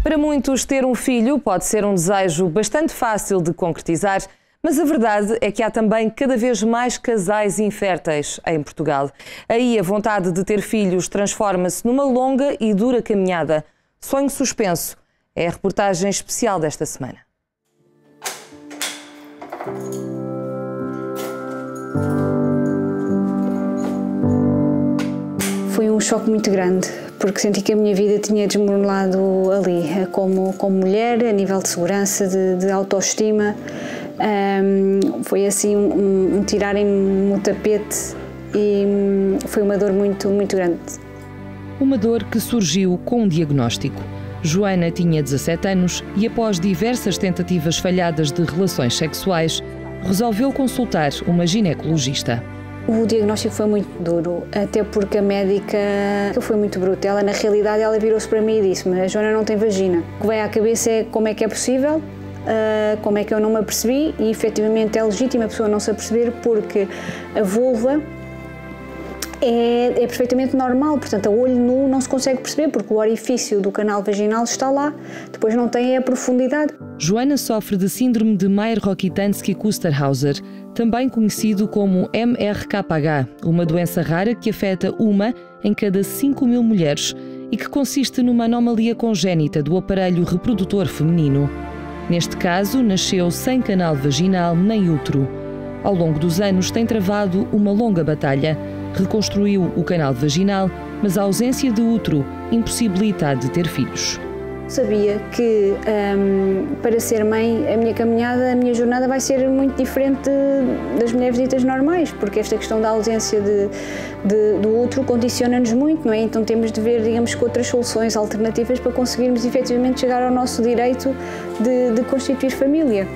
Para muitos, ter um filho pode ser um desejo bastante fácil de concretizar, mas a verdade é que há também cada vez mais casais inférteis em Portugal. Aí a vontade de ter filhos transforma-se numa longa e dura caminhada. Sonho suspenso é a reportagem especial desta semana. Foi um choque muito grande, porque senti que a minha vida tinha desmoronado ali, como mulher, a nível de segurança, de autoestima. Foi assim um tirarem-me o tapete e foi uma dor muito, muito grande. Uma dor que surgiu com um diagnóstico. Joana tinha 17 anos e, após diversas tentativas falhadas de relações sexuais, resolveu consultar uma ginecologista. O diagnóstico foi muito duro, até porque a médica foi muito bruta. Ela, na realidade, ela virou-se para mim e disse-me: a Joana não tem vagina. O que vem à cabeça é como é que é possível, como é que eu não me apercebi, e efetivamente é legítimo a pessoa não se aperceber, porque a vulva é perfeitamente normal, portanto a olho nu não se consegue perceber, porque o orifício do canal vaginal está lá, depois não tem a profundidade. Joana sofre de síndrome de Mayer-Rokitansky-Kusterhauser, também conhecido como MRKH, uma doença rara que afeta uma em cada 5.000 mulheres e que consiste numa anomalia congénita do aparelho reprodutor feminino. Neste caso, nasceu sem canal vaginal nem útero. Ao longo dos anos tem travado uma longa batalha. Reconstruiu o canal vaginal, mas a ausência de útero impossibilita de ter filhos. Sabia que para ser mãe, a minha caminhada, a minha jornada vai ser muito diferente das mulheres ditas normais, porque esta questão da ausência do útero condiciona-nos muito, não é? Então temos de ver, digamos, que outras soluções alternativas para conseguirmos efetivamente chegar ao nosso direito de constituir família.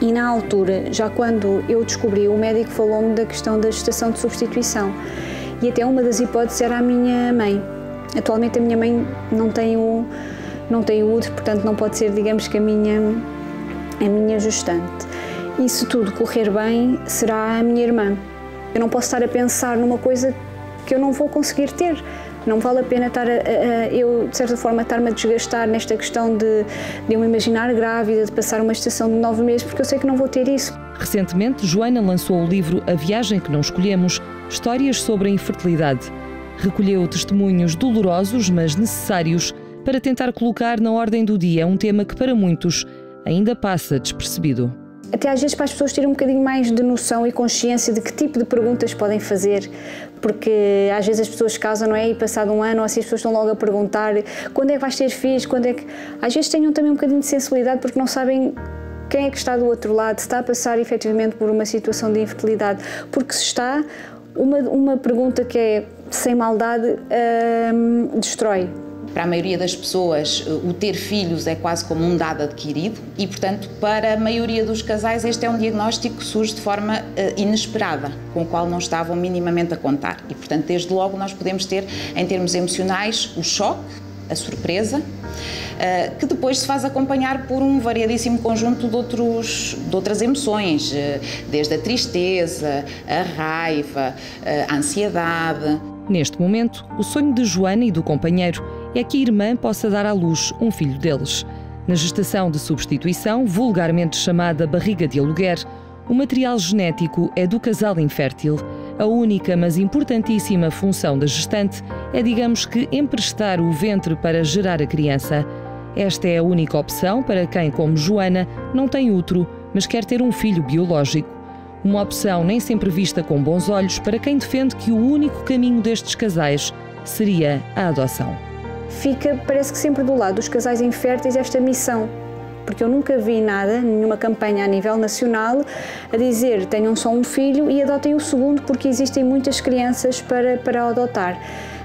E na altura, já quando eu descobri, o médico falou-me da questão da gestação de substituição, e até uma das hipóteses era a minha mãe. Atualmente a minha mãe não tem o útero, portanto não pode ser, digamos, que a minha gestante. E se tudo correr bem, será a minha irmã. Eu não posso estar a pensar numa coisa que eu não vou conseguir ter. Não vale a pena eu, de certa forma, estar-me a desgastar nesta questão de eu me imaginar grávida, de passar uma gestação de 9 meses, porque eu sei que não vou ter isso. Recentemente, Joana lançou o livro A Viagem que Não Escolhemos, Histórias sobre a Infertilidade. Recolheu testemunhos dolorosos, mas necessários, para tentar colocar na ordem do dia um tema que, para muitos, ainda passa despercebido. Até às vezes para as pessoas terem um bocadinho mais de noção e consciência de que tipo de perguntas podem fazer, porque às vezes as pessoas casam, não é? E passado um ano, ou assim, as pessoas estão logo a perguntar quando é que vais ter filhos, quando é que... Às vezes tenham também um bocadinho de sensibilidade, porque não sabem quem é que está do outro lado, se está a passar efetivamente por uma situação de infertilidade, porque se está, uma pergunta que é sem maldade destrói. Para a maioria das pessoas, o ter filhos é quase como um dado adquirido e, portanto, para a maioria dos casais este é um diagnóstico que surge de forma inesperada, com o qual não estavam minimamente a contar. E, portanto, desde logo nós podemos ter, em termos emocionais, o choque, a surpresa, que depois se faz acompanhar por um variadíssimo conjunto de outras emoções, desde a tristeza, a raiva, a ansiedade. Neste momento, o sonho de Joana e do companheiro é que a irmã possa dar à luz um filho deles. Na gestação de substituição, vulgarmente chamada barriga de aluguer, o material genético é do casal infértil. A única, mas importantíssima função da gestante é, digamos que, emprestar o ventre para gerar a criança. Esta é a única opção para quem, como Joana, não tem útero, mas quer ter um filho biológico. Uma opção nem sempre vista com bons olhos para quem defende que o único caminho destes casais seria a adoção. Parece que sempre do lado dos casais inférteis esta missão, porque eu nunca vi nada, nenhuma campanha a nível nacional, a dizer tenham só um filho e adotem o segundo, porque existem muitas crianças para adotar.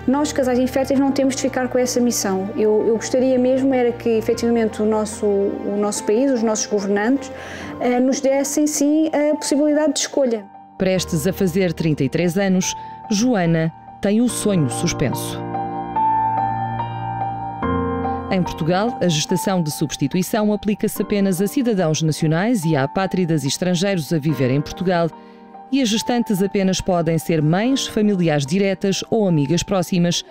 Nós, casais inférteis, não temos de ficar com essa missão. Eu gostaria mesmo era que, efetivamente, o nosso país, os nossos governantes, nos dessem, sim, a possibilidade de escolha. Prestes a fazer 33 anos, Joana tem o sonho suspenso. Em Portugal, a gestação de substituição aplica-se apenas a cidadãos nacionais e a apátridas e estrangeiros a viver em Portugal, e as gestantes apenas podem ser mães, familiares diretas ou amigas próximas,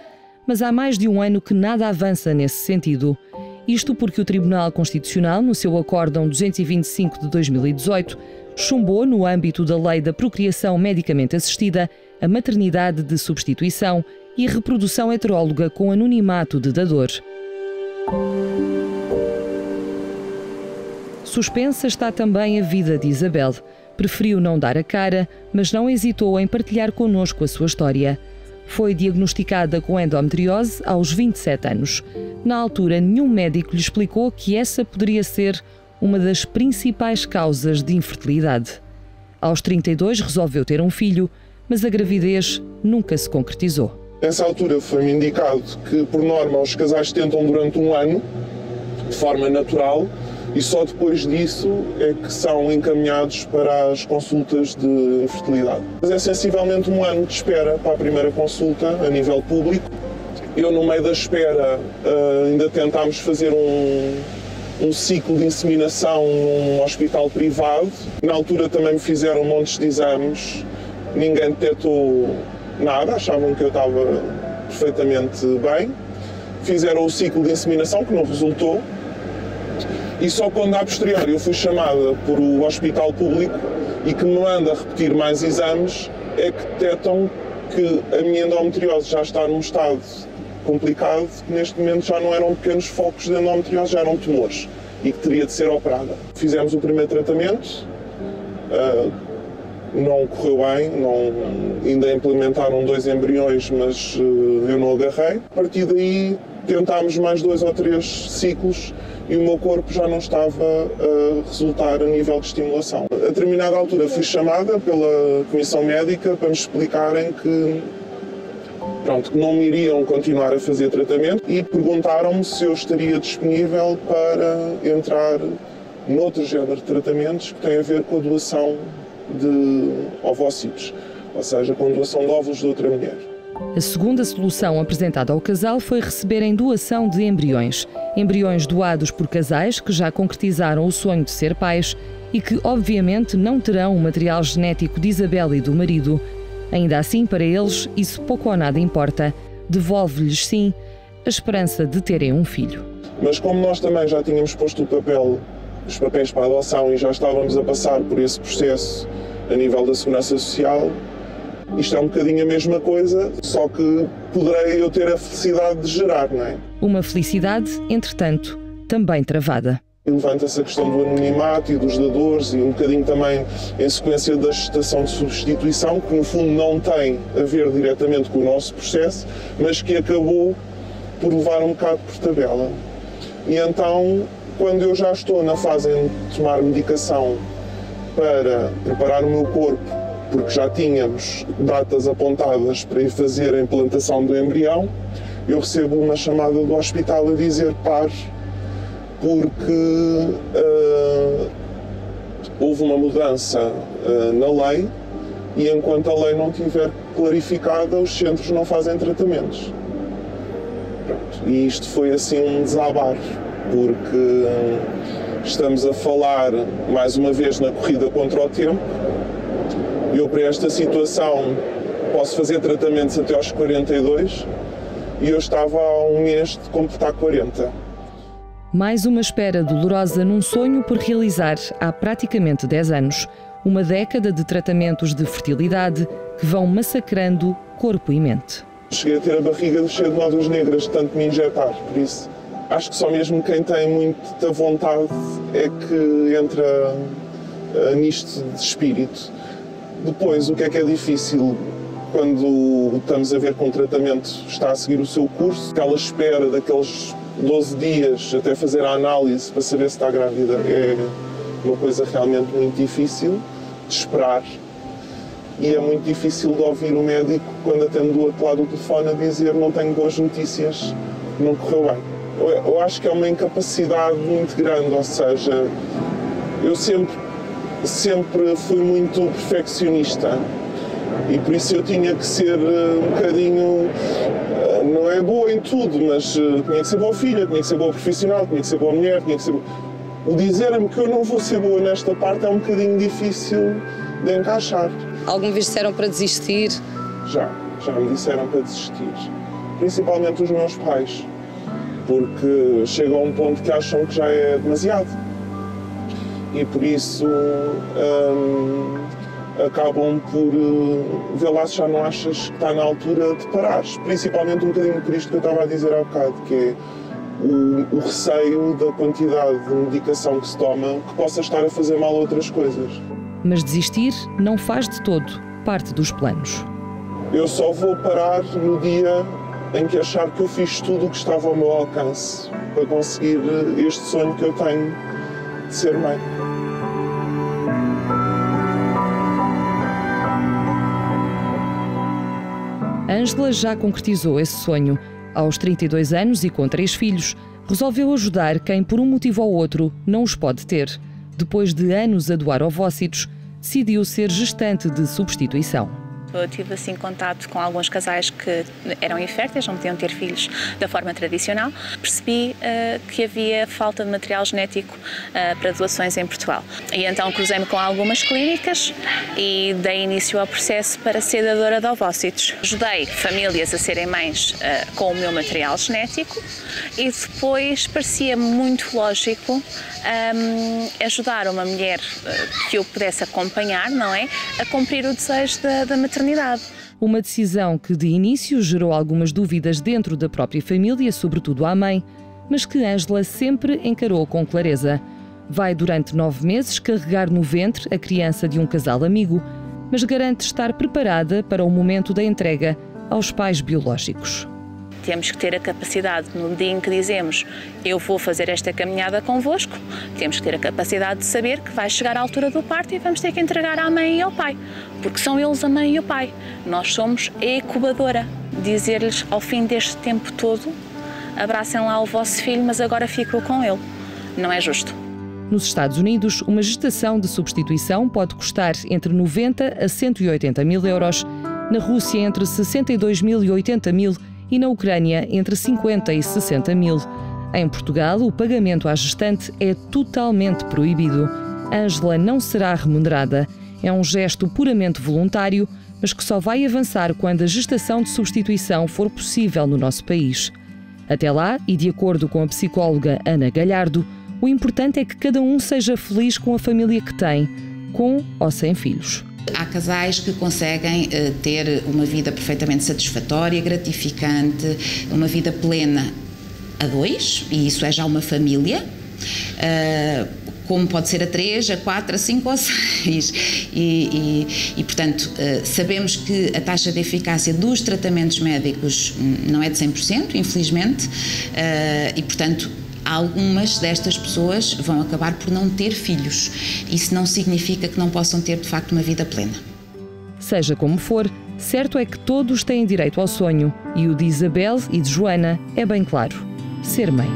mas há mais de um ano que nada avança nesse sentido. Isto porque o Tribunal Constitucional, no seu Acórdão 225 de 2018, chumbou, no âmbito da Lei da Procriação Medicamente Assistida, a maternidade de substituição e a reprodução heteróloga com anonimato de dador. Suspensa está também a vida de Isabel. Preferiu não dar a cara, mas não hesitou em partilhar connosco a sua história. Foi diagnosticada com endometriose aos 27 anos. Na altura, nenhum médico lhe explicou que essa poderia ser uma das principais causas de infertilidade. Aos 32, resolveu ter um filho, mas a gravidez nunca se concretizou. Nessa altura foi-me indicado que, por norma, os casais tentam durante um ano, de forma natural, e só depois disso é que são encaminhados para as consultas de infertilidade. Mas é sensivelmente um ano de espera para a primeira consulta a nível público. Eu, no meio da espera, ainda tentámos fazer um ciclo de inseminação num hospital privado. Na altura também me fizeram montes de exames, ninguém detectou nada, achavam que eu estava perfeitamente bem. Fizeram o ciclo de inseminação, que não resultou. E só quando, a posteriori, eu fui chamada por o hospital público e que me manda repetir mais exames, é que detectam que a minha endometriose já está num estado complicado, que neste momento já não eram pequenos focos de endometriose, já eram tumores e que teria de ser operada. Fizemos o primeiro tratamento, não correu bem, ainda implementaram 2 embriões, mas eu não agarrei. A partir daí tentámos mais 2 ou 3 ciclos e o meu corpo já não estava a resultar a nível de estimulação. A determinada altura fui chamada pela comissão médica para me explicarem que não me iriam continuar a fazer tratamento e perguntaram-me se eu estaria disponível para entrar noutro género de tratamentos que tem a ver com a doação de ovócitos, ou seja, com doação de óvulos de outra mulher. A segunda solução apresentada ao casal foi receberem doação de embriões. Embriões doados por casais que já concretizaram o sonho de ser pais e que, obviamente, não terão o material genético de Isabel e do marido. Ainda assim, para eles, isso pouco ou nada importa. Devolve-lhes, sim, a esperança de terem um filho. Mas como nós também já tínhamos posto os papéis para a adoção e já estávamos a passar por esse processo a nível da Segurança Social, isto é um bocadinho a mesma coisa, só que poderei eu ter a felicidade de gerar, não é? Uma felicidade, entretanto, também travada. Levanta-se a questão do anonimato e dos dadores e um bocadinho também em sequência da gestação de substituição, que no fundo não tem a ver diretamente com o nosso processo, mas que acabou por levar um bocado por tabela. E então, quando eu já estou na fase de tomar medicação para preparar o meu corpo, porque já tínhamos datas apontadas para ir fazer a implantação do embrião, eu recebo uma chamada do hospital a dizer pare, porque houve uma mudança na lei e enquanto a lei não estiver clarificada, os centros não fazem tratamentos. Pronto. E isto foi assim um desabar, porque estamos a falar mais uma vez na corrida contra o tempo. Eu, para esta situação, posso fazer tratamentos até aos 42 e eu estava há um mês de completar 40. Mais uma espera dolorosa num sonho por realizar há praticamente 10 anos. Uma década de tratamentos de fertilidade que vão massacrando corpo e mente. Cheguei a ter a barriga cheia de nódulas negras de tanto me injetar, por isso acho que só mesmo quem tem muita vontade é que entra nisto de espírito. Depois, o que é difícil quando estamos a ver que um tratamento está a seguir o seu curso, aquela espera daqueles 12 dias até fazer a análise para saber se está grávida é uma coisa realmente muito difícil de esperar e é muito difícil de ouvir o médico quando atende do outro lado do telefone a dizer não tenho boas notícias, não correu bem. Eu acho que é uma incapacidade muito grande, ou seja, eu sempre fui muito perfeccionista e por isso eu tinha que ser um bocadinho, não é boa em tudo, mas tinha que ser boa filha, tinha que ser boa profissional, tinha que ser boa mulher, tinha que ser... O dizer-me que eu não vou ser boa nesta parte é um bocadinho difícil de encaixar. Alguma vez disseram para desistir? Já me disseram para desistir, principalmente os meus pais. porque chegam a um ponto que acham que já é demasiado. E por isso acabam por ver lá se já não achas que está na altura de parares. Principalmente um bocadinho por isto que eu estava a dizer há bocado, que é o receio da quantidade de medicação que se toma que possa estar a fazer mal a outras coisas. Mas desistir não faz de todo parte dos planos. Eu só vou parar no dia em que achar que eu fiz tudo o que estava ao meu alcance para conseguir este sonho que eu tenho de ser mãe. Ângela já concretizou esse sonho. Aos 32 anos e com 3 filhos, resolveu ajudar quem, por um motivo ou outro, não os pode ter. Depois de anos a doar ovócitos, decidiu ser gestante de substituição. Eu tive assim contato com alguns casais que eram inférteis, não podiam ter filhos da forma tradicional. Percebi que havia falta de material genético para doações em Portugal. E então cruzei-me com algumas clínicas e dei início ao processo para ser dadora de ovócitos. Ajudei famílias a serem mães com o meu material genético e depois parecia muito lógico ajudar uma mulher que eu pudesse acompanhar, não é? A cumprir o desejo da maternidade. Uma decisão que de início gerou algumas dúvidas dentro da própria família, sobretudo à mãe, mas que Ângela sempre encarou com clareza. Vai durante 9 meses carregar no ventre a criança de um casal amigo, mas garante estar preparada para o momento da entrega aos pais biológicos. Temos que ter a capacidade, no dia em que dizemos eu vou fazer esta caminhada convosco, temos que ter a capacidade de saber que vai chegar à altura do parto e vamos ter que entregar à mãe e ao pai, porque são eles a mãe e o pai. Nós somos a incubadora. Dizer-lhes ao fim deste tempo todo, abracem lá o vosso filho, mas agora ficam com ele. Não é justo. Nos Estados Unidos, uma gestação de substituição pode custar entre 90 a 180 mil euros, na Rússia entre 62 mil e 80 mil e na Ucrânia entre 50 e 60 mil. Em Portugal, o pagamento à gestante é totalmente proibido. Ângela não será remunerada. É um gesto puramente voluntário, mas que só vai avançar quando a gestação de substituição for possível no nosso país. Até lá, e de acordo com a psicóloga Ana Galhardo, o importante é que cada um seja feliz com a família que tem, com ou sem filhos. Há casais que conseguem ter uma vida perfeitamente satisfatória, gratificante, uma vida plena a 2, e isso é já uma família, como pode ser a 3, a 4, a 5 ou a 6. E portanto, sabemos que a taxa de eficácia dos tratamentos médicos não é de 100%, infelizmente, e portanto, algumas destas pessoas vão acabar por não ter filhos. Isso não significa que não possam ter, de facto, uma vida plena. Seja como for, certo é que todos têm direito ao sonho, e o de Isabel e de Joana é bem claro: ser mãe.